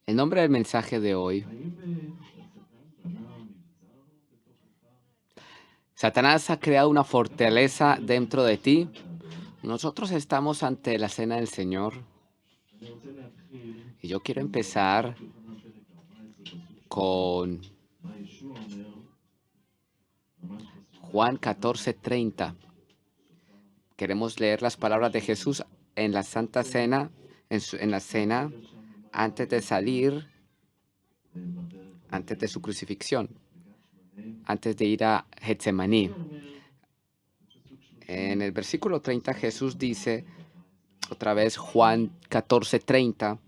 El nombre del mensaje de hoy: Satanás ha creado una fortaleza dentro de ti. Nosotros estamos ante la cena del Señor y yo quiero empezar con Juan 14:30. Queremos leer las palabras de Jesús en la Santa Cena, en la cena, antes de salir, antes de su crucifixión, antes de ir a Getsemaní. En el versículo 30 Jesús dice, otra vez Juan 14:30,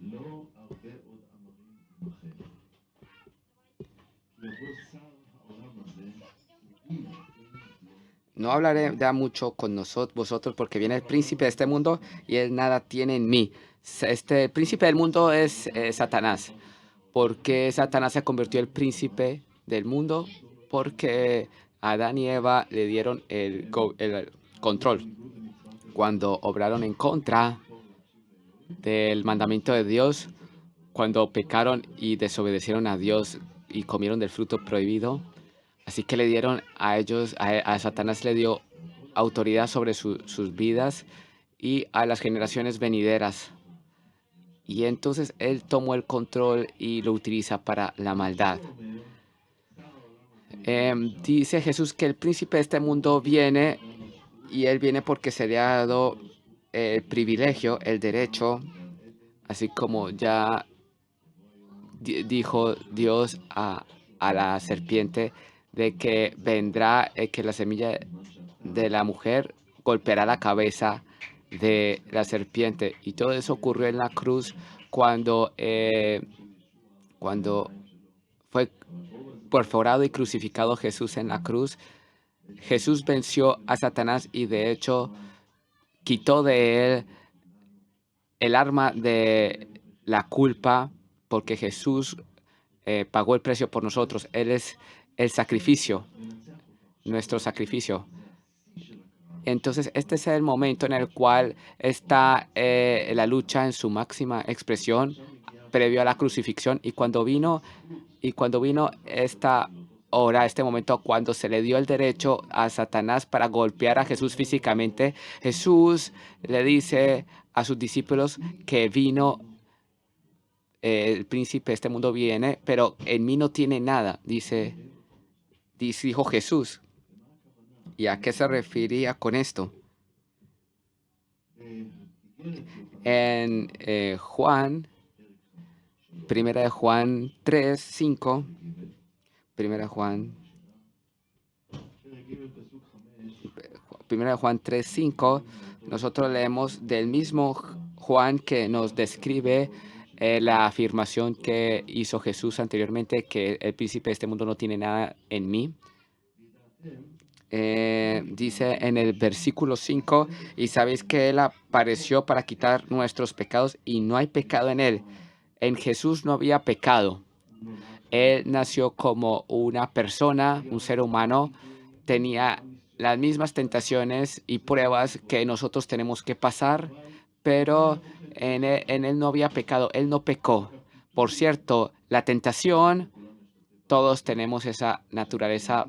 no hablaré ya mucho con vosotros porque viene el príncipe de este mundo y él nada tiene en mí. El príncipe del mundo es Satanás. ¿Por qué Satanás se convirtió en el príncipe del mundo? Porque Adán y Eva le dieron el control. Cuando obraron en contra del mandamiento de Dios, cuando pecaron y desobedecieron a Dios y comieron del fruto prohibido, así que le dieron a ellos, a Satanás le dio autoridad sobre sus vidas y a las generaciones venideras. Y entonces él tomó el control y lo utiliza para la maldad. Dice Jesús que el príncipe de este mundo viene y él viene porque se le ha dado el privilegio, el derecho, así como ya dijo Dios a la serpiente, de que vendrá, que la semilla de la mujer golpeará la cabeza de la serpiente. Y todo eso ocurrió en la cruz cuando fue perforado y crucificado Jesús en la cruz. Jesús venció a Satanás y de hecho quitó de él el arma de la culpa, porque Jesús pagó el precio por nosotros. Él es el sacrificio, nuestro sacrificio. Entonces, este es el momento en el cual está la lucha en su máxima expresión previo a la crucifixión. Y cuando vino esta hora, este momento, cuando se le dio el derecho a Satanás para golpear a Jesús físicamente, Jesús le dice a sus discípulos que vino, el príncipe de este mundo viene, pero en mí no tiene nada, dijo Jesús. ¿Y a qué se refería con esto? En Primera de Juan 3:5, Primera de Juan, Primera de Juan 3:5, nosotros leemos del mismo Juan que nos describe la afirmación que hizo Jesús anteriormente, que el príncipe de este mundo no tiene nada en mí. Dice en el versículo 5, y sabéis que Él apareció para quitar nuestros pecados y no hay pecado en Él. En Jesús no había pecado. Él nació como una persona, un ser humano, tenía las mismas tentaciones y pruebas que nosotros tenemos que pasar, pero en él no había pecado, Él no pecó. Por cierto, la tentación, todos tenemos esa naturaleza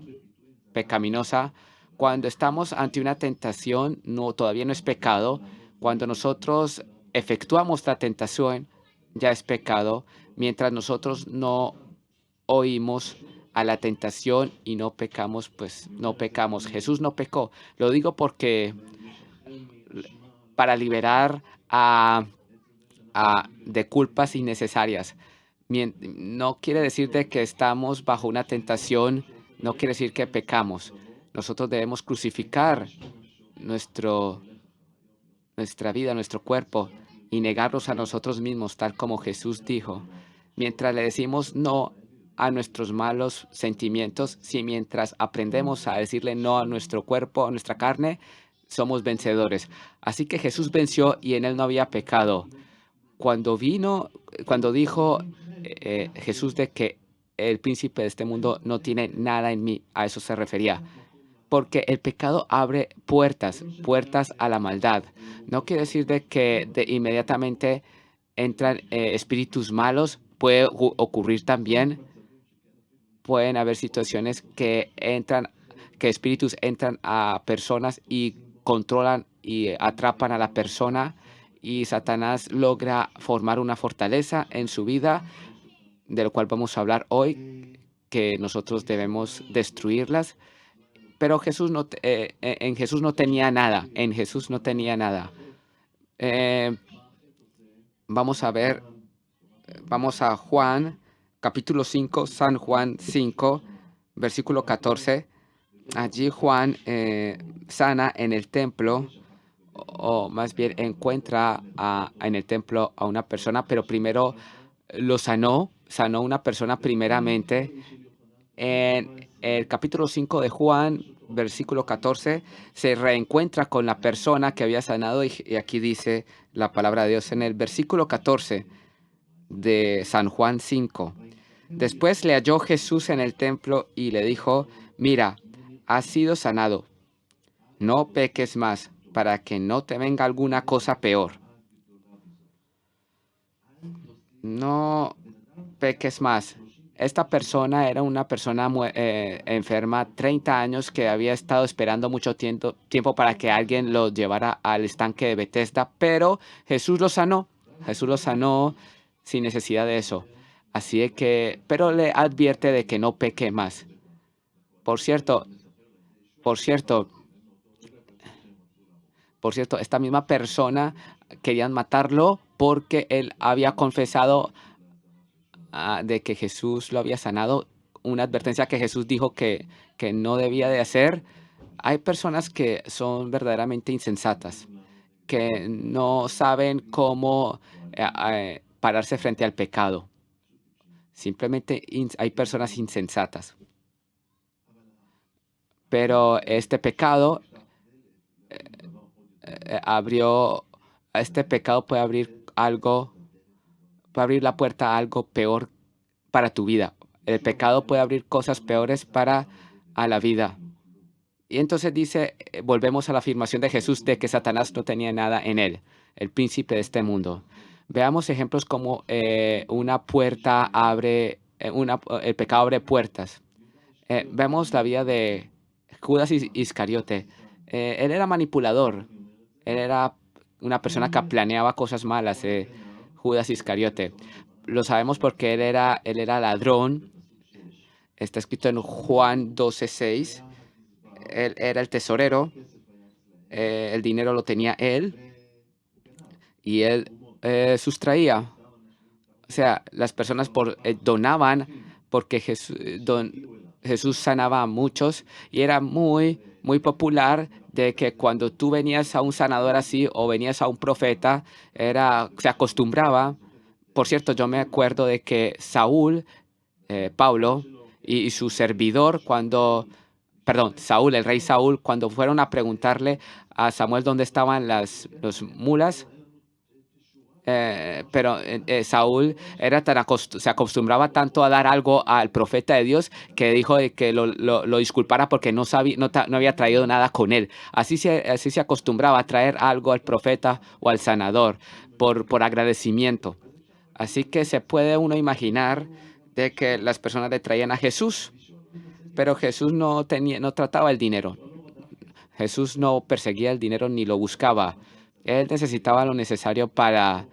pecaminosa. Cuando estamos ante una tentación, todavía no es pecado. Cuando nosotros efectuamos la tentación, ya es pecado. Mientras nosotros no oímos a la tentación y no pecamos, pues no pecamos. Jesús no pecó. Lo digo porque para liberar de culpas innecesarias. No quiere decir de que estamos bajo una tentación, no quiere decir que pecamos. Nosotros debemos crucificar nuestro, nuestra vida, nuestro cuerpo y negarnos a nosotros mismos, tal como Jesús dijo. Mientras le decimos no a nuestros malos sentimientos, si mientras aprendemos a decirle no a nuestro cuerpo, a nuestra carne, somos vencedores. Así que Jesús venció y en él no había pecado. Cuando dijo Jesús de que el príncipe de este mundo no tiene nada en mí, a eso se refería. porque el pecado abre puertas a la maldad. No quiere decir de que inmediatamente entran espíritus malos, puede ocurrir también, pueden haber situaciones que espíritus entran a personas y controlan y atrapan a la persona y Satanás logra formar una fortaleza en su vida, de lo cual vamos a hablar hoy, que nosotros debemos destruirlas. Pero en Jesús no tenía nada, en Jesús no tenía nada. Eh, vamos a ver, vamos a Juan, capítulo 5, San Juan 5, versículo 14. Allí Juan sana en el templo, o más bien encuentra en el templo a una persona, pero primero lo sanó una persona primeramente. En el capítulo 5 de Juan, versículo 14, se reencuentra con la persona que había sanado y aquí dice la palabra de Dios en el versículo 14 de San Juan 5. Después le halló Jesús en el templo y le dijo, mira, has sido sanado, no peques más, para que no te venga alguna cosa peor. No peques más. Esta persona era una persona enferma, 30 años, que había estado esperando mucho tiempo para que alguien lo llevara al estanque de Bethesda, pero Jesús lo sanó. Jesús lo sanó sin necesidad de eso. Así es que, pero le advierte de que no peque más. Por cierto, por cierto, por cierto, esta misma persona querían matarlo porque él había confesado de que Jesús lo había sanado, una advertencia que Jesús dijo que no debía de hacer. Hay personas que son verdaderamente insensatas, que no saben cómo pararse frente al pecado. Simplemente hay personas insensatas. Pero este pecado este pecado puede abrir puede abrir la puerta a algo peor para tu vida. El pecado puede abrir cosas peores para a la vida. Y entonces dice, volvemos a la afirmación de Jesús de que Satanás no tenía nada en él, el príncipe de este mundo. Veamos ejemplos como una puerta abre, el pecado abre puertas. Vemos la vida de Judas Iscariote. Él era manipulador, él era una persona que planeaba cosas malas, Judas Iscariote. Lo sabemos porque él era ladrón. Está escrito en Juan 12:6. Él era el tesorero, el dinero lo tenía él y él sustraía. O sea, las personas donaban porque Jesús sanaba a muchos y era muy popular de que cuando tú venías a un sanador así o venías a un profeta, se acostumbraba. Por cierto, yo me acuerdo de que Saúl, Pablo y su servidor, Saúl, el rey Saúl, cuando fueron a preguntarle a Samuel dónde estaban los mulas, Saúl se acostumbraba tanto a dar algo al profeta de Dios que dijo de que lo disculpara porque no había traído nada con él. Así se acostumbraba a traer algo al profeta o al sanador por agradecimiento. Así que se puede uno imaginar de que las personas le traían a Jesús, pero Jesús no trataba el dinero. Jesús no perseguía el dinero ni lo buscaba. Él necesitaba lo necesario para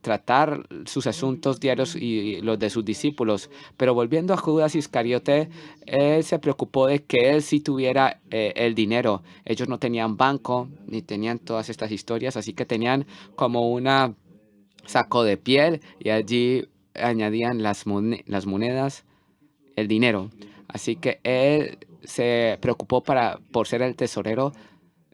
tratar sus asuntos diarios y los de sus discípulos. Pero volviendo a Judas Iscariote, él se preocupó de que él sí tuviera el dinero. Ellos no tenían banco ni tenían todas estas historias, así que tenían como una saco de piel y allí añadían las monedas, el dinero. Así que él se preocupó por ser el tesorero.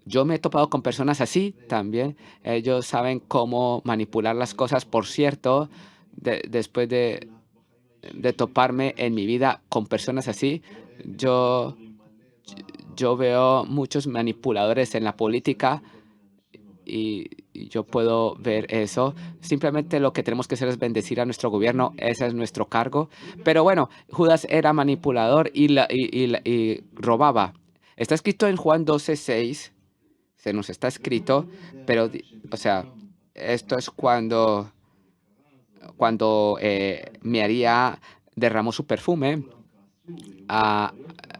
Yo me he topado con personas así también. Ellos saben cómo manipular las cosas. Por cierto, después de toparme en mi vida con personas así, yo, yo veo muchos manipuladores en la política y yo puedo ver eso. Simplemente lo que tenemos que hacer es bendecir a nuestro gobierno. Ese es nuestro cargo. Pero bueno, Judas era manipulador y robaba. Está escrito en Juan 12:6. Se nos está escrito, pero, o sea, esto es cuando María derramó su perfume a,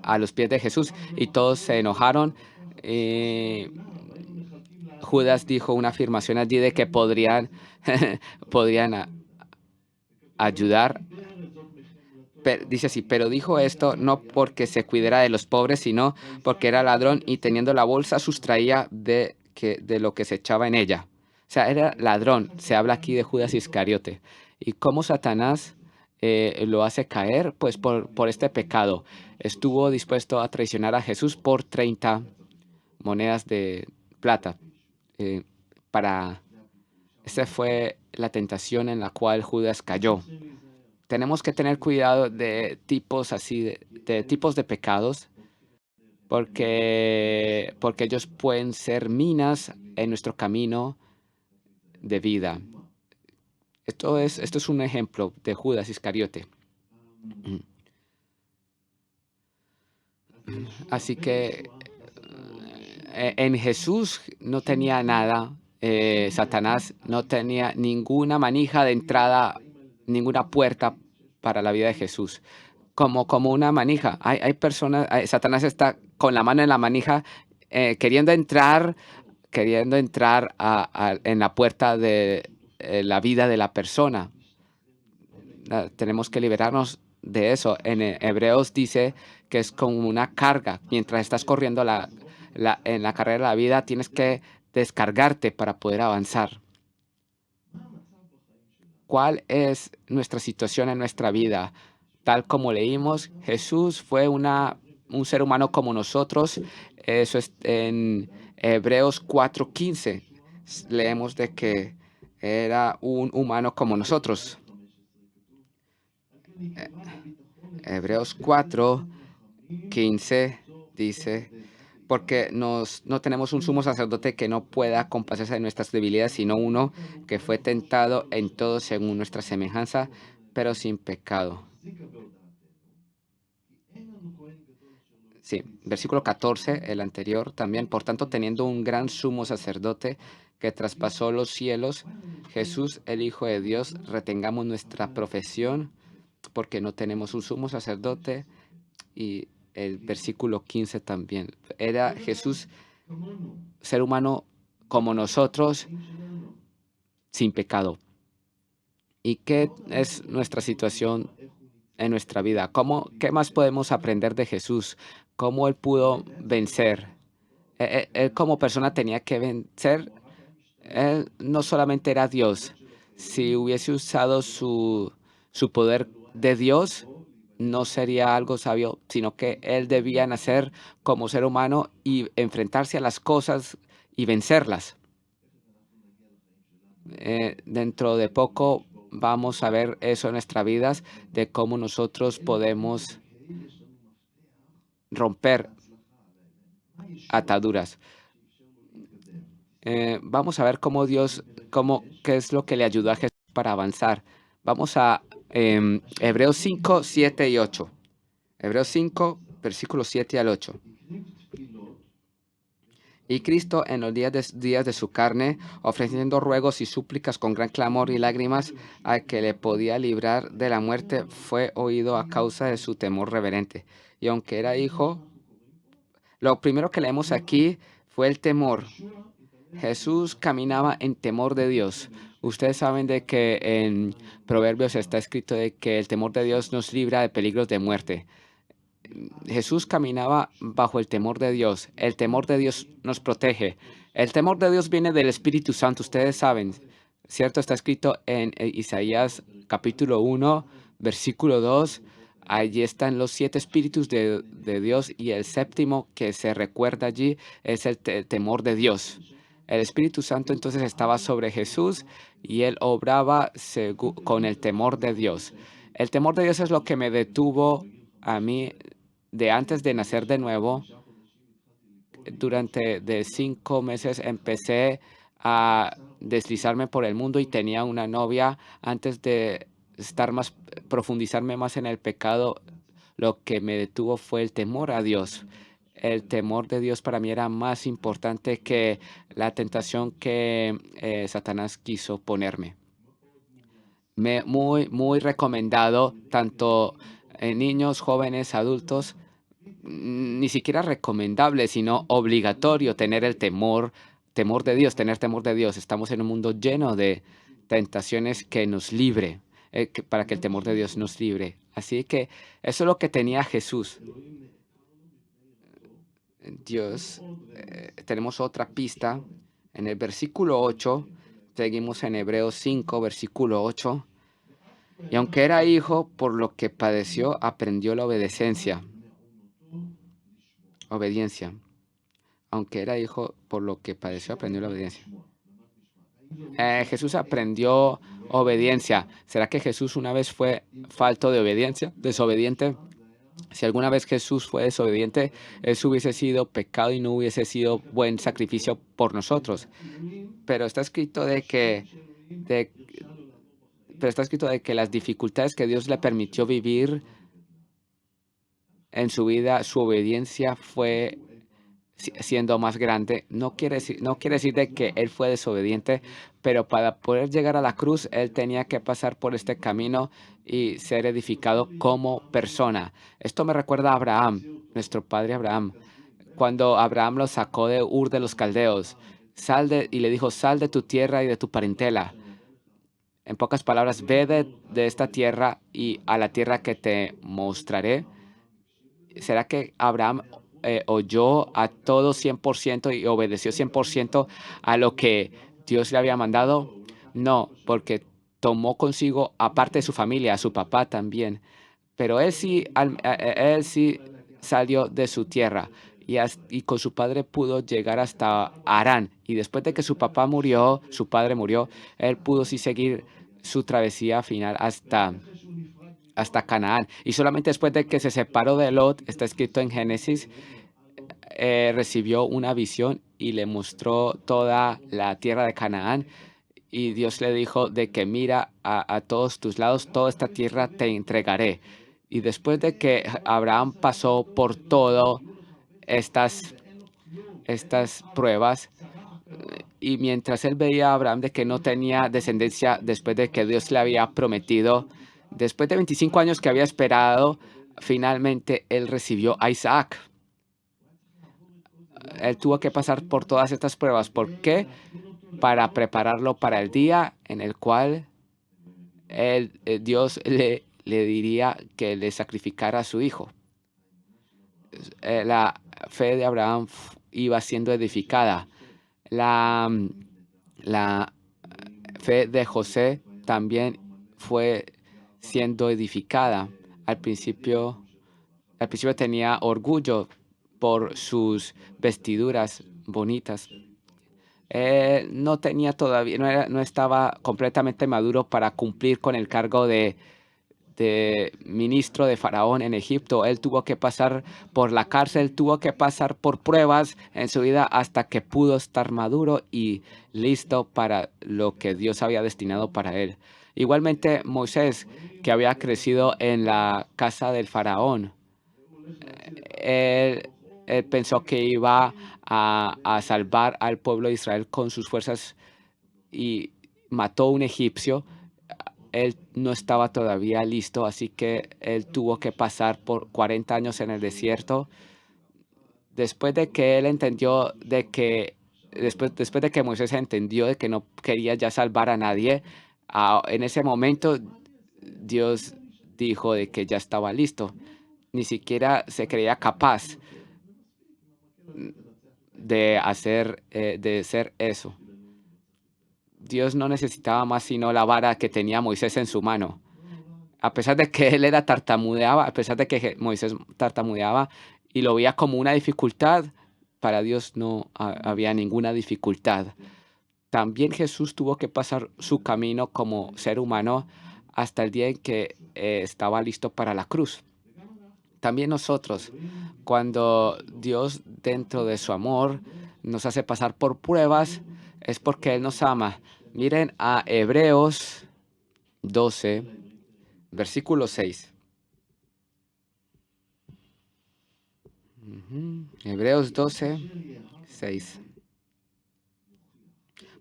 a los pies de Jesús y todos se enojaron. eh, Judas dijo una afirmación allí de que podrían ayudar. Dice así, pero dijo esto no porque se cuidara de los pobres, sino porque era ladrón y teniendo la bolsa sustraía de lo que se echaba en ella. O sea, era ladrón. Se habla aquí de Judas Iscariote. ¿Y cómo Satanás lo hace caer? Pues por este pecado. Estuvo dispuesto a traicionar a Jesús por 30 monedas de plata. eh, para Esa fue la tentación en la cual Judas cayó. Tenemos que tener cuidado de tipos así, de tipos de pecados, porque ellos pueden ser minas en nuestro camino de vida. Esto es un ejemplo de Judas Iscariote. Así que en Jesús no tenía nada. Satanás no tenía ninguna manija de entrada, ninguna puerta para la vida de Jesús. Como una manija. Hay personas, Satanás está con la mano en la manija, queriendo entrar en la puerta de la vida de la persona. Tenemos que liberarnos de eso. En Hebreos dice que es como una carga. Mientras estás corriendo en la carrera de la vida, tienes que descargarte para poder avanzar. ¿Cuál es nuestra situación en nuestra vida? Tal como leímos, Jesús fue un ser humano como nosotros. Eso es en Hebreos 4:15. Leemos de que era un humano como nosotros. Eh, Hebreos 4:15 dice, porque no tenemos un sumo sacerdote que no pueda compadecerse de nuestras debilidades, sino uno que fue tentado en todo según nuestra semejanza, pero sin pecado. Sí, versículo 14, el anterior también. Por tanto, teniendo un gran sumo sacerdote que traspasó los cielos, Jesús, el Hijo de Dios, retengamos nuestra profesión, porque no tenemos un sumo sacerdote. Y el versículo 15 también. Era Jesús, ser humano como nosotros, sin pecado. ¿Y qué es nuestra situación en nuestra vida? ¿Qué más podemos aprender de Jesús? ¿Cómo él pudo vencer? Él como persona tenía que vencer. Él no solamente era Dios. Si hubiese usado su poder de Dios, no sería algo sabio, sino que él debía nacer como ser humano y enfrentarse a las cosas y vencerlas. Dentro de poco vamos a ver eso en nuestras vidas, de cómo nosotros podemos romper ataduras. Vamos a ver qué es lo que le ayudó a Jesús para avanzar. Vamos a Hebreos 5, 7 y 8. Hebreos 5, versículos 7 al 8. Y Cristo en los días de su carne, ofreciendo ruegos y súplicas con gran clamor y lágrimas al que le podía librar de la muerte, fue oído a causa de su temor reverente. Y aunque era hijo, lo primero que leemos aquí fue el temor. Jesús caminaba en temor de Dios. Ustedes saben de que en Proverbios está escrito de que el temor de Dios nos libra de peligros de muerte. Jesús caminaba bajo el temor de Dios. El temor de Dios nos protege. El temor de Dios viene del Espíritu Santo. Ustedes saben, ¿cierto? Está escrito en Isaías capítulo 1, versículo 2. Allí están los 7 espíritus de Dios y el séptimo que se recuerda allí es el temor de Dios. El Espíritu Santo entonces estaba sobre Jesús y él obraba con el temor de Dios. El temor de Dios es lo que me detuvo a mí de antes de nacer de nuevo. Durante de 5 meses empecé a deslizarme por el mundo y tenía una novia antes de profundizarme más en el pecado. Lo que me detuvo fue el temor a Dios. El temor de Dios para mí era más importante que la tentación que Satanás quiso ponerme. Muy recomendado, tanto en niños, jóvenes, adultos, ni siquiera recomendable, sino obligatorio tener el temor de Dios, tener temor de Dios. Estamos en un mundo lleno de tentaciones que nos libre, para que el temor de Dios nos libre. Así que eso es lo que tenía Jesús. Dios, tenemos otra pista en el versículo 8. Seguimos en Hebreos 5, versículo 8. Y aunque era hijo, por lo que padeció, aprendió la obediencia. Obediencia. Aunque era hijo, por lo que padeció, aprendió la obediencia. Jesús aprendió obediencia. ¿Será que Jesús una vez fue falto de obediencia, desobediente? Si alguna vez Jesús fue desobediente, eso hubiese sido pecado y no hubiese sido buen sacrificio por nosotros. Pero está escrito de, pero está escrito de que las dificultades que Dios le permitió vivir en su vida, su obediencia fue siendo más grande. No quiere decir de que él fue desobediente, pero para poder llegar a la cruz, él tenía que pasar por este camino y ser edificado como persona. Esto me recuerda a Abraham, nuestro padre Abraham, cuando Abraham lo sacó de Ur de los Caldeos. Y le dijo, sal de tu tierra y de tu parentela. En pocas palabras, ve de esta tierra y a la tierra que te mostraré. ¿Será que Abraham oyó a todo 100% y obedeció 100% a lo que Dios le había mandado? No, porque tomó consigo, aparte de su familia, a su papá también. Pero él sí salió de su tierra y con su padre pudo llegar hasta Harán. Y después de que su padre murió, él pudo sí seguir su travesía final hasta Canaán. Y solamente después de que se separó de Lot, está escrito en Génesis, recibió una visión y le mostró toda la tierra de Canaán. Y Dios le dijo de que mira a todos tus lados, toda esta tierra te entregaré. Y después de que Abraham pasó por todo estas, estas pruebas, y mientras él veía a Abraham de que no tenía descendencia después de que Dios le había prometido, después de 25 años que había esperado, finalmente él recibió a Isaac. Él tuvo que pasar por todas estas pruebas. ¿Por qué? Para prepararlo para el día en el cual Dios le diría que le sacrificara a su hijo. La fe de Abraham iba siendo edificada. La fe de José también fue siendo edificada. Al principio tenía orgullo por sus vestiduras bonitas. No tenía todavía, no estaba completamente maduro para cumplir con el cargo de ministro de Faraón en Egipto. Él tuvo que pasar por la cárcel, tuvo que pasar por pruebas en su vida hasta que pudo estar maduro y listo para lo que Dios había destinado para él. Igualmente Moisés, que había crecido en la casa del Faraón, él, él pensó que iba a salvar al pueblo de Israel con sus fuerzas y mató a un egipcio. Él no estaba todavía listo, así que él tuvo que pasar por 40 años en el desierto. Después de que él entendió después de que Moisés entendió de que no quería ya salvar a nadie, en ese momento Dios dijo de que ya estaba listo. Ni siquiera se creía capaz de ser eso. Dios no necesitaba más sino la vara que tenía Moisés en su mano. A pesar de que él tartamudeaba, a pesar de que Moisés tartamudeaba y lo veía como una dificultad, para Dios no había ninguna dificultad. También Jesús tuvo que pasar su camino como ser humano hasta el día en que estaba listo para la cruz. También nosotros, cuando Dios dentro de su amor nos hace pasar por pruebas, es porque Él nos ama. Miren a Hebreos 12, versículo 6. Hebreos 12, 6.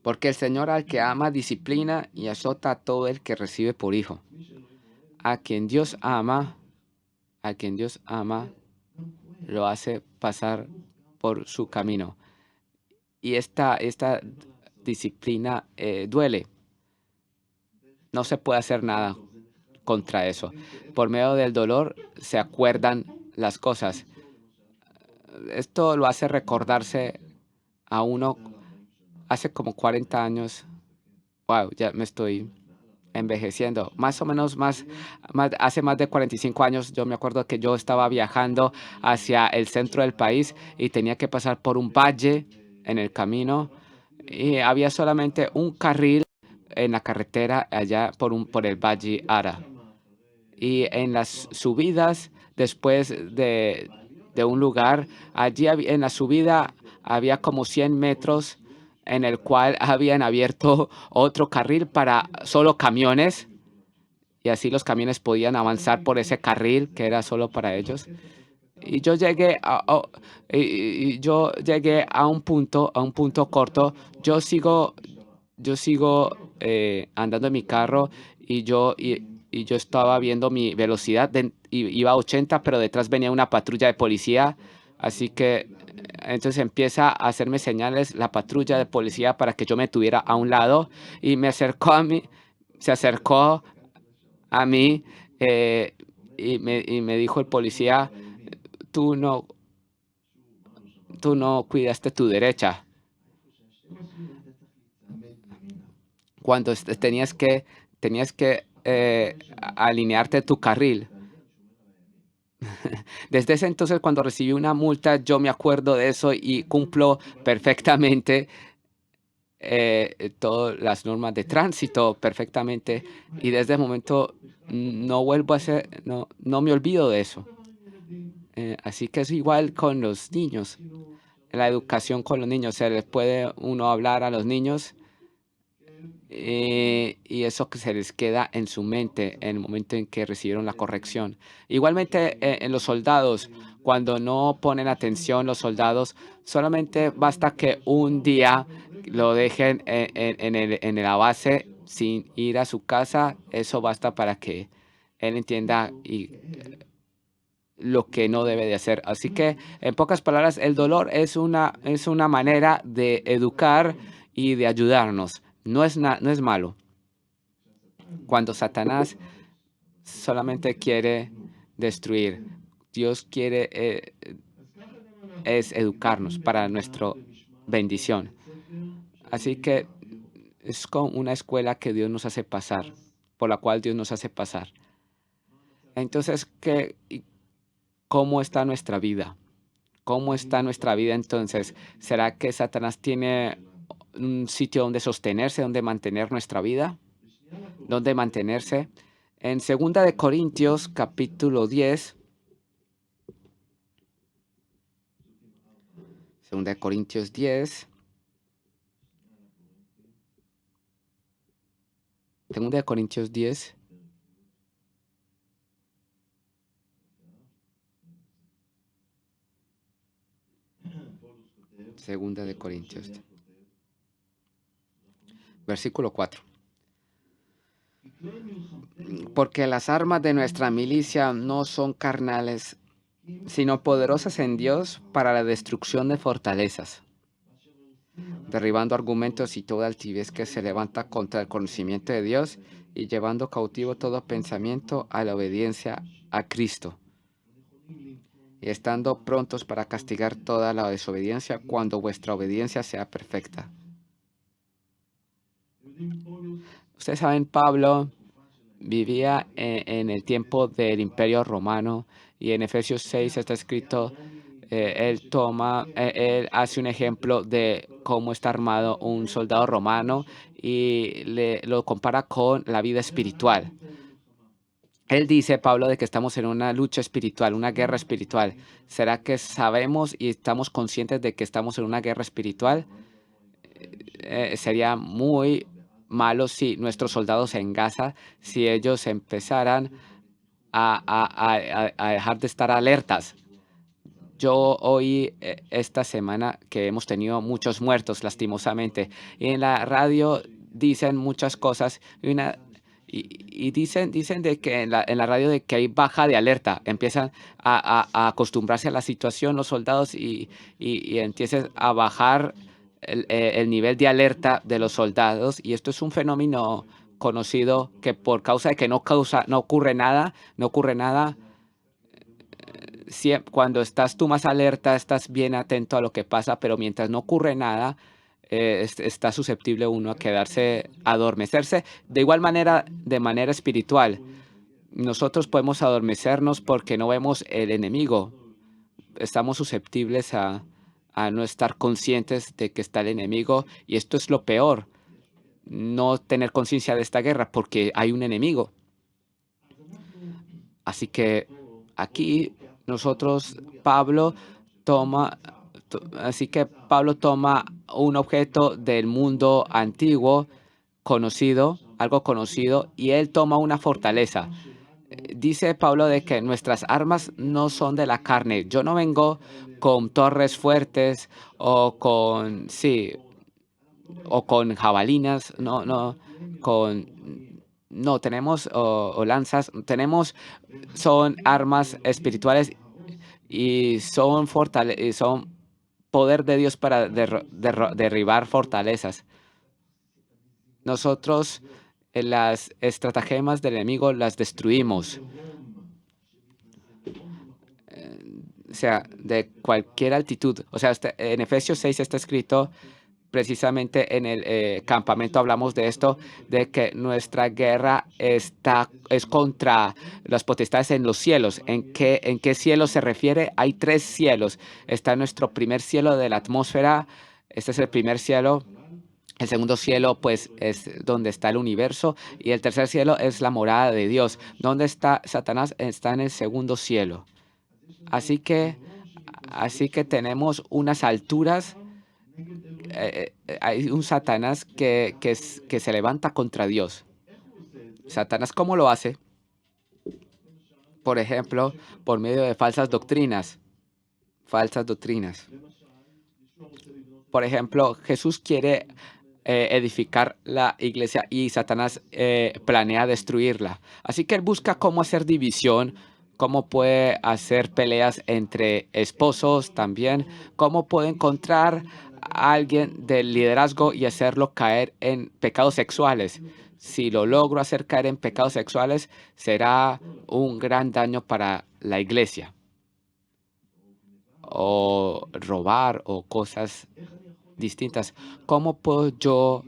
Porque el Señor al que ama disciplina y azota a todo el que recibe por hijo. A quien Dios ama, lo hace pasar por su camino. Y esta disciplina duele. No se puede hacer nada contra eso. Por medio del dolor se acuerdan las cosas. Esto lo hace recordarse a uno hace como 40 años. Wow, ya me estoy envejeciendo. Más o menos hace más de 45 años yo me acuerdo que yo estaba viajando hacia el centro del país y tenía que pasar por un valle en el camino y había solamente un carril en la carretera allá por el Valle Ara. Y en las subidas, después de un lugar, en la subida había como 100 metros en el cual habían abierto otro carril para solo camiones y así los camiones podían avanzar por ese carril que era solo para ellos. Y yo llegué a un punto corto. Yo sigo andando en mi carro y yo estaba viendo mi velocidad, iba a 80, pero detrás venía una patrulla de policía, así que entonces empieza a hacerme señales la patrulla de policía para que yo me tuviera a un lado y se acercó a mí y me dijo el policía, tú no, tú no cuidaste tu derecha cuando tenías que alinearte tu carril. Desde ese entonces, cuando recibí una multa, yo me acuerdo de eso y cumplo perfectamente todas las normas de tránsito perfectamente. Y desde el momento no vuelvo a hacer, no me olvido de eso. Así que es igual con los niños. La educación con los niños, se les puede uno hablar a los niños y eso que se les queda en su mente en el momento en que recibieron la corrección. Igualmente en los soldados, cuando no ponen atención los soldados, solamente basta que un día lo dejen en la base sin ir a su casa, eso basta para que él entienda lo que no debe de hacer. Así que, en pocas palabras, el dolor es una manera de educar y de ayudarnos. No es malo. Cuando Satanás solamente quiere destruir, Dios quiere es educarnos para nuestra bendición. Así que es como una escuela que Dios nos hace pasar, por la cual Dios nos hace pasar. Entonces, ¿cómo está nuestra vida? ¿Cómo está nuestra vida entonces? ¿Será que Satanás tiene un sitio donde sostenerse, donde mantener nuestra vida? ¿Dónde mantenerse? En 2 capítulo 10, 2 Corintios 10, 2 Corintios 10, 2 Corintios, versículo 4. Porque las armas de nuestra milicia no son carnales, sino poderosas en Dios para la destrucción de fortalezas, derribando argumentos y toda altivez que se levanta contra el conocimiento de Dios y llevando cautivo todo pensamiento a la obediencia a Cristo, y estando prontos para castigar toda la desobediencia cuando vuestra obediencia sea perfecta. Ustedes saben, Pablo vivía en el tiempo del Imperio Romano y en Efesios 6 está escrito, él hace un ejemplo de cómo está armado un soldado romano y lo compara con la vida espiritual. Él dice, Pablo, de que estamos en una lucha espiritual, una guerra espiritual. ¿Será que sabemos y estamos conscientes de que estamos en una guerra espiritual? sería muy malo si nuestros soldados en Gaza, si ellos empezaran a dejar de estar alertas. Yo oí esta semana que hemos tenido muchos muertos, lastimosamente, y en la radio dicen muchas cosas y dicen de que en la radio de que hay baja de alerta, empiezan a acostumbrarse a la situación los soldados y empiezan a bajar el nivel de alerta de los soldados, y esto es un fenómeno conocido que por causa de que no ocurre nada, no ocurre nada. Cuando estás tú más alerta, estás bien atento a lo que pasa, pero mientras no ocurre nada, está susceptible uno a quedarse, a adormecerse. De igual manera, de manera espiritual, nosotros podemos adormecernos porque no vemos el enemigo. Estamos susceptibles a no estar conscientes de que está el enemigo, y esto es lo peor, no tener conciencia de esta guerra porque hay un enemigo. Así que aquí nosotros, Pablo toma, así que Pablo toma un objeto del mundo antiguo, conocido, algo conocido, y él toma una fortaleza. Dice Pablo de que nuestras armas no son de la carne. Yo no vengo con torres fuertes sí, o con jabalinas, no, tenemos o lanzas, son armas espirituales y son poder de Dios para derribar fortalezas. Nosotros las estratagemas del enemigo las destruimos. O sea, de cualquier altitud. O sea, en Efesios 6 está escrito, precisamente en el campamento hablamos de esto, de que nuestra guerra es contra las potestades en los cielos. En qué cielo se refiere? Hay tres cielos. Está nuestro primer cielo de la atmósfera. Este es el primer cielo. El segundo cielo, pues, es donde está el universo. Y el tercer cielo es la morada de Dios. ¿Dónde está Satanás? Está en el segundo cielo. Así que, así que tenemos unas alturas. Hay un Satanás que se levanta contra Dios. Satanás, ¿cómo lo hace? Por ejemplo, por medio de falsas doctrinas. Falsas doctrinas. Por ejemplo, Jesús quiere edificar la iglesia y Satanás planea destruirla. Así que él busca cómo hacer división, cómo puede hacer peleas entre esposos también, cómo puede encontrar a alguien del liderazgo y hacerlo caer en pecados sexuales. Si lo logro hacer caer en pecados sexuales, será un gran daño para la iglesia. O robar o cosas distintas. ¿Cómo puedo yo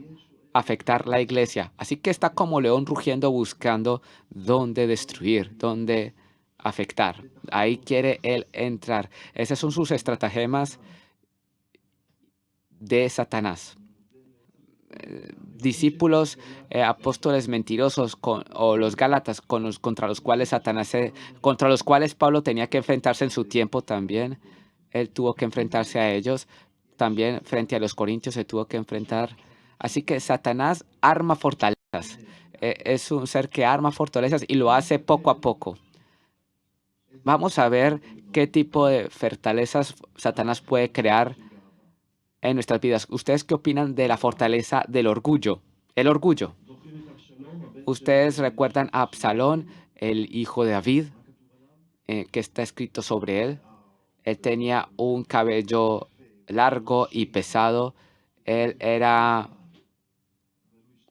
afectar la iglesia? Así que está como león rugiendo buscando dónde destruir, dónde afectar. Ahí quiere él entrar. Esas son sus estratagemas de Satanás. Discípulos, apóstoles mentirosos o los Gálatas contra los cuales contra los cuales Pablo tenía que enfrentarse en su tiempo también. Él tuvo que enfrentarse a ellos. También frente a los corintios se tuvo que enfrentar. Así que Satanás arma fortalezas. Es un ser que arma fortalezas y lo hace poco a poco. Vamos a ver qué tipo de fortalezas Satanás puede crear en nuestras vidas. ¿Ustedes qué opinan de la fortaleza del orgullo? El orgullo. ¿Ustedes recuerdan a Absalón, el hijo de David, que está escrito sobre él? Él tenía un cabello largo y pesado. Él era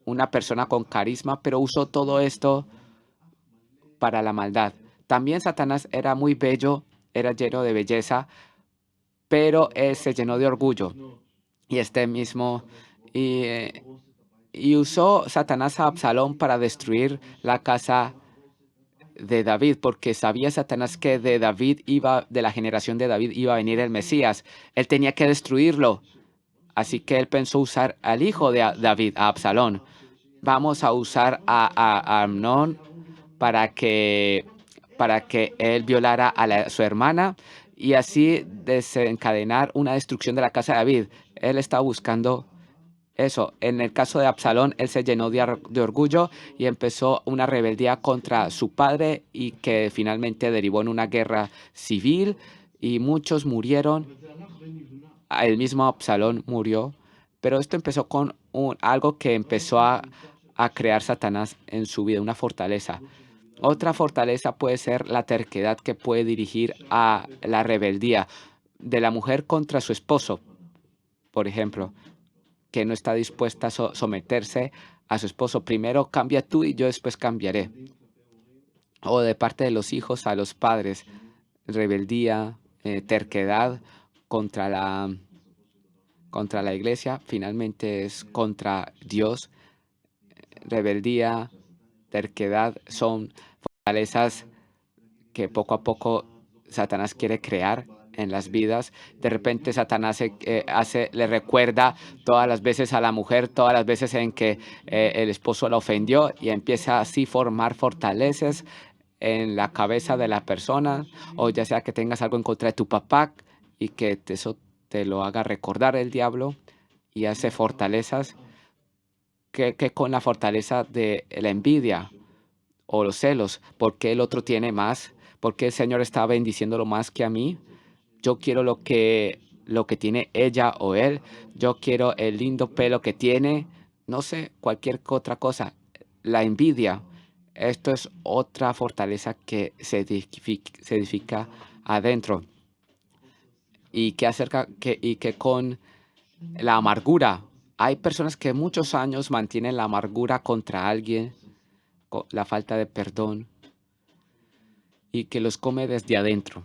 una persona con carisma, pero usó todo esto para la maldad. También Satanás era muy bello, era lleno de belleza, pero él se llenó de orgullo. Y este mismo, y, eh, y usó Satanás a Absalón para destruir la casa de David, porque sabía Satanás que de la generación de David iba a venir el Mesías. Él tenía que destruirlo. Así que él pensó usar al hijo de David, a Absalón. Vamos a usar a Amnón para que él violara a su hermana y así desencadenar una destrucción de la casa de David. Él estaba buscando Eso, en el caso de Absalón, él se llenó de orgullo y empezó una rebeldía contra su padre y que finalmente derivó en una guerra civil y muchos murieron. El mismo Absalón murió, pero esto empezó con algo que empezó a crear Satanás en su vida, una fortaleza. Otra fortaleza puede ser la terquedad que puede dirigir a la rebeldía de la mujer contra su esposo, por ejemplo, que no está dispuesta a someterse a su esposo. Primero cambia tú y yo después cambiaré. O de parte de los hijos a los padres, rebeldía, terquedad contra la iglesia, finalmente es contra Dios. Rebeldía, terquedad son fortalezas que poco a poco Satanás quiere crear en las vidas. De repente Satanás le recuerda todas las veces a la mujer, todas las veces en que el esposo la ofendió y empieza así a formar fortalezas en la cabeza de la persona, o ya sea que tengas algo en contra de tu papá y que eso te lo haga recordar el diablo y hace fortalezas que con la fortaleza de la envidia o los celos, porque el otro tiene más, porque el Señor está bendiciéndolo más que a mí. Yo quiero lo que tiene ella o él. Yo quiero el lindo pelo que tiene. No sé, cualquier otra cosa. La envidia. Esto es otra fortaleza que se edifica adentro y que con la amargura. Hay personas que muchos años mantienen la amargura contra alguien, la falta de perdón y que los come desde adentro.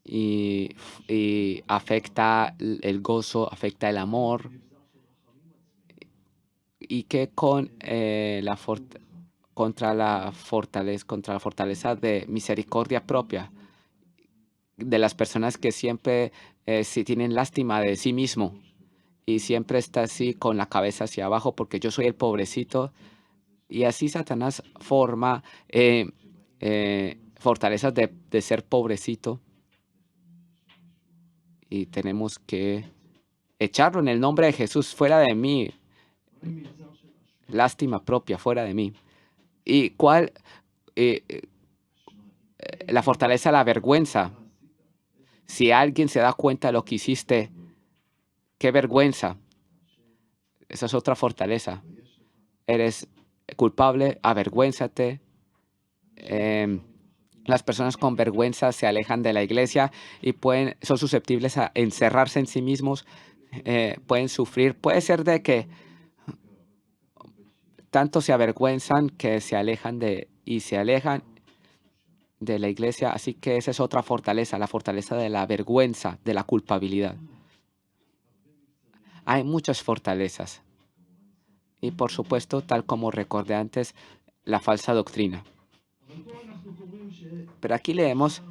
Y, y afecta el gozo, afecta el amor y que contra la fortaleza de misericordia propia de las personas que siempre sí tienen lástima de sí mismo y siempre está así con la cabeza hacia abajo porque yo soy el pobrecito y así Satanás forma fortalezas de ser pobrecito y tenemos que echarlo en el nombre de Jesús, fuera de mí, lástima propia, fuera de mí. ¿Y cuál? eh, eh, la fortaleza, la vergüenza. Si alguien se da cuenta de lo que hiciste, qué vergüenza. Esa es otra fortaleza. Eres culpable, avergüénzate. Em, las personas con vergüenza se alejan de la iglesia y son susceptibles a encerrarse en sí mismos, pueden sufrir. Puede ser de que tanto se avergüenzan que se alejan de la iglesia. Así que esa es otra fortaleza, la fortaleza de la vergüenza, de la culpabilidad. Hay muchas fortalezas. Y por supuesto, tal como recordé antes, la falsa doctrina. Pero aquí leemos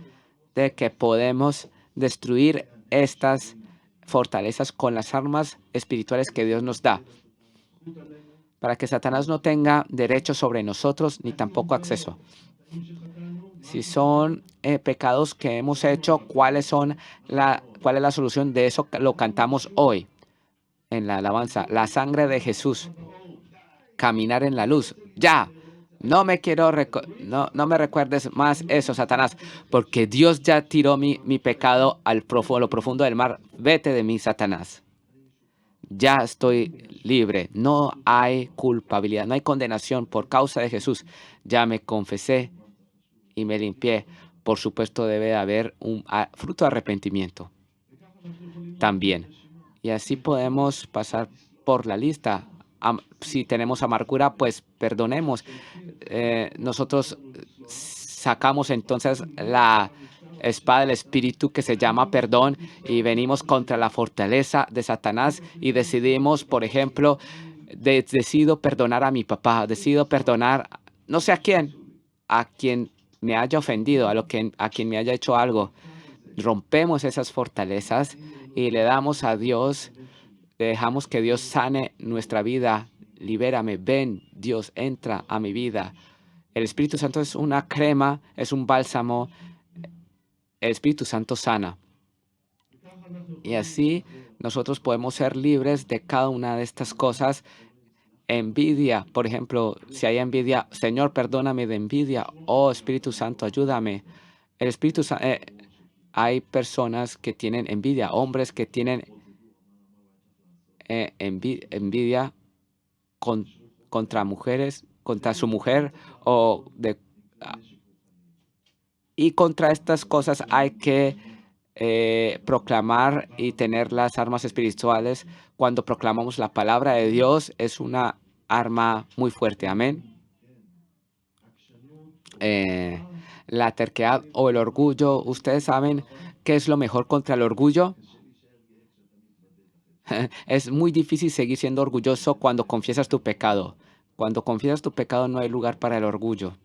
de que podemos destruir estas fortalezas con las armas espirituales que Dios nos da, para que Satanás no tenga derecho sobre nosotros ni tampoco acceso. Si son pecados que hemos hecho, ¿cuál es la solución de eso? Lo cantamos hoy en la alabanza. La sangre de Jesús, caminar en la luz. Ya, no me recuerdes más eso, Satanás, porque Dios ya tiró mi pecado lo profundo del mar. Vete de mí, Satanás. Ya estoy libre. No hay culpabilidad, no hay condenación por causa de Jesús. Ya me confesé y me limpié. Por supuesto, debe haber un fruto de arrepentimiento también. Y así podemos pasar por la lista. Si tenemos amargura, pues perdonemos. Nosotros sacamos entonces la espada del Espíritu que se llama perdón y venimos contra la fortaleza de Satanás y decidimos, por ejemplo, decido perdonar a mi papá, decido perdonar, no sé a quien me haya ofendido, a quien me haya hecho algo. Rompemos esas fortalezas y le damos a Dios, dejamos que Dios sane nuestra vida. Libérame, ven, Dios, entra a mi vida. El Espíritu Santo es una crema, es un bálsamo. El Espíritu Santo sana. Y así nosotros podemos ser libres de cada una de estas cosas. Envidia, por ejemplo, si hay envidia, Señor, perdóname de envidia. Oh, Espíritu Santo, ayúdame. El Espíritu Santo, hay personas que tienen envidia, hombres que tienen envidia con- contra mujeres, contra su mujer o de y contra estas cosas hay que proclamar y tener las armas espirituales. Cuando proclamamos la palabra de Dios, es una arma muy fuerte. Amén. Eh, la terquedad o el orgullo, ¿ustedes saben qué es lo mejor contra el orgullo? Es muy difícil seguir siendo orgulloso cuando confiesas tu pecado. Cuando confiesas tu pecado no hay lugar para el orgullo.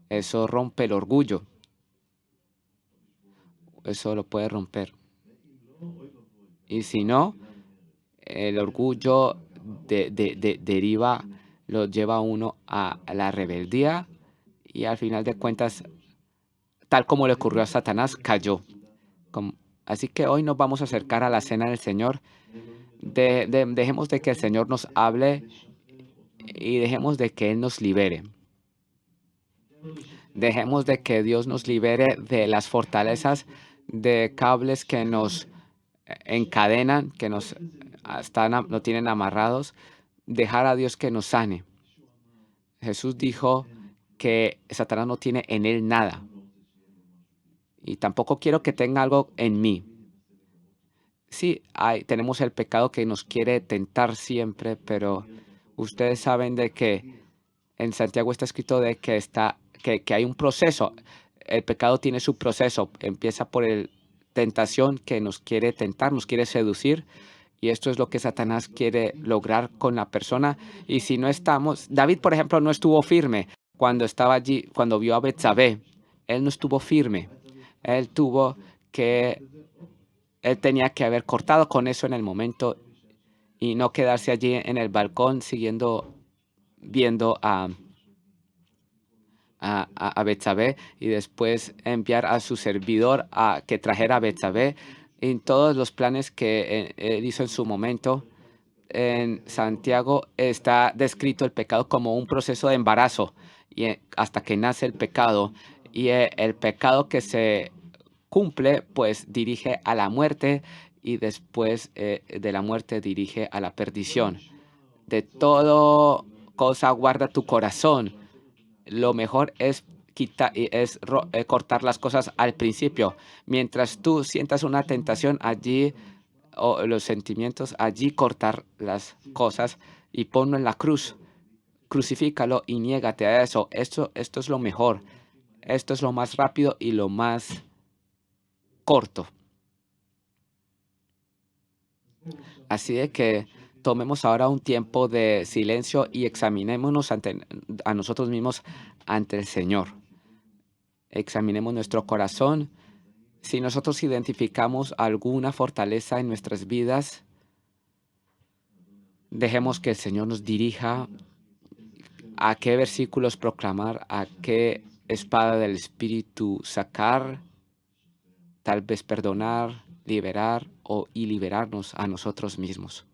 Eso rompe el orgullo. Eso lo puede romper. Y si no, el orgullo deriva, lo lleva a uno a la rebeldía y al final de cuentas, tal como le ocurrió a Satanás, cayó. Com- Así que hoy nos vamos a acercar a la cena del Señor. Dejemos de que el Señor nos hable y dejemos de que Él nos libere. Dejemos de que Dios nos libere de las fortalezas, de cables que nos encadenan, que nos nos tienen amarrados. Dejar a Dios que nos sane. Jesús dijo que Satanás no tiene en él nada y tampoco quiero que tenga algo en mí. Sí, tenemos el pecado que nos quiere tentar siempre, pero ustedes saben de que en Santiago está escrito de que que hay un proceso. El pecado tiene su proceso. Empieza por el tentación que nos quiere tentar, nos quiere seducir. Y esto es lo que Satanás quiere lograr con la persona. Y si no estamos, David, por ejemplo, no estuvo firme cuando estaba allí, cuando vio a Betsabé. Él no estuvo firme. Él tuvo que, él tenía que haber cortado con eso en el momento y no quedarse allí en el balcón siguiendo viendo a Betsabé y después enviar a su servidor a que trajera a Betsabé en todos los planes que él hizo en su momento. En Santiago está descrito el pecado como un proceso de embarazo y hasta que nace el pecado y el pecado que se cumple pues dirige a la muerte y después de la muerte dirige a la perdición. De todo cosa guarda tu corazón. Lo mejor es cortar las cosas al principio. Mientras tú sientas una tentación allí o los sentimientos, allí cortar las cosas y ponlo en la cruz. Crucifícalo y niégate a eso. Esto es lo mejor. Esto es lo más rápido y lo más corto. Así de que tomemos ahora un tiempo de silencio y examinémonos a nosotros mismos ante el Señor. Examinemos nuestro corazón. Si nosotros identificamos alguna fortaleza en nuestras vidas, dejemos que el Señor nos dirija a qué versículos proclamar, a qué espada del Espíritu sacar, tal vez perdonar, liberar y liberarnos a nosotros mismos.